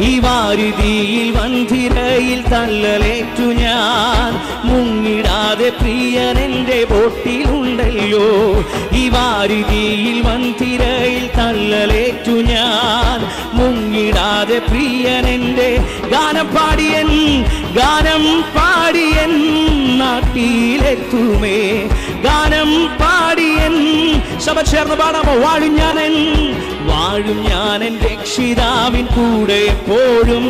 ഈ വാരുതിയിൽ വൻതിരയിൽ തള്ളലേറ്റു ഞാൻ മുങ്ങിടാതെ പ്രിയൻ എൻ്റെ ബോട്ടിലുണ്ടല്ലോ ഈ വാരുതിയിൽ വൻതിരയിൽ തള്ളലേറ്റു ഞാൻ മുങ്ങിടാതെ പ്രിയൻ എൻ്റെ ഗാനം പാടിയൻ നാട്ടിലെത്തുമേ ഗാനം പാടിയൻ സഭ ചേർന്ന് പാടാമോ വാഴും ഞാനൻ രക്ഷിതാവിൻ കൂടെ എപ്പോഴും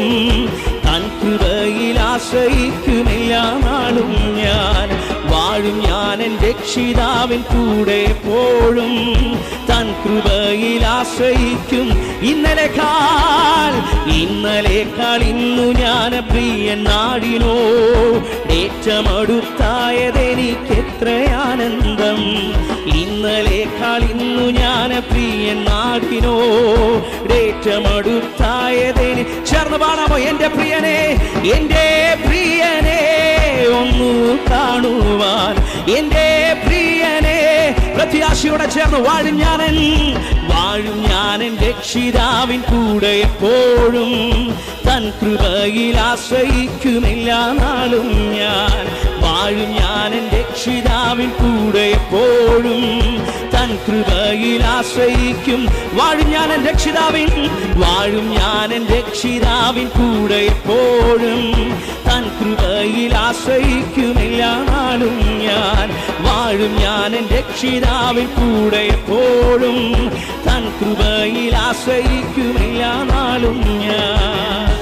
തൻ കൃപയിൽ ആശ്രയിക്കും എല്ലാ നാളും ഞാൻ വാഴും ഞാനൻ രക്ഷിതാവിൻ കൂടെ എപ്പോഴും തൻ കൃപയിൽ ആശ്രയിക്കും ഇന്നലെക്കാൾ ഇന്നു ഞാൻ പ്രിയൻ നാടിനോ ഏറ്റമടുത്തായതെനിക്കെത്ര ആനന്ദം ഇന്നലെക്കാൾ ഇന്നു ഞാൻ പ്രിയൻ നാടിനോ ഏറ്റമടുത്തായതെനി ചേർന്ന് പാടാമോ എൻ്റെ പ്രിയനെ ഒന്നു കാണുവാൻ എൻ്റെ പ്രിയനെ പ്രത്യാശയോടെ ചേർന്ന് വാഴും ഞാനൻ രക്ഷിതാവിൻ കൂടെ എപ്പോഴും തൻ കൃപയിൽ ആശ്രയിക്കും എല്ലാ നാളും ഞാൻ വാഴും ഞാനൻ രക്ഷിതാവിൻ കൂടെ എപ്പോഴും തൻ കൃപയിൽ ആശ്രയിക്കും വാഴും ഞാനൻ രക്ഷിതാവിൻ കൂടെ എപ്പോഴും തൻ കൃപയിൽ ആശ്രയിക്കും എല്ലാ നാളും ഞാൻ വാഴും ഞാനൻ രക്ഷിതാവിൻ കൂടെ എപ്പോഴും തൻ കൃപയിൽ ആശ്രയിക്കും എല്ലാ നാളും ഞാൻ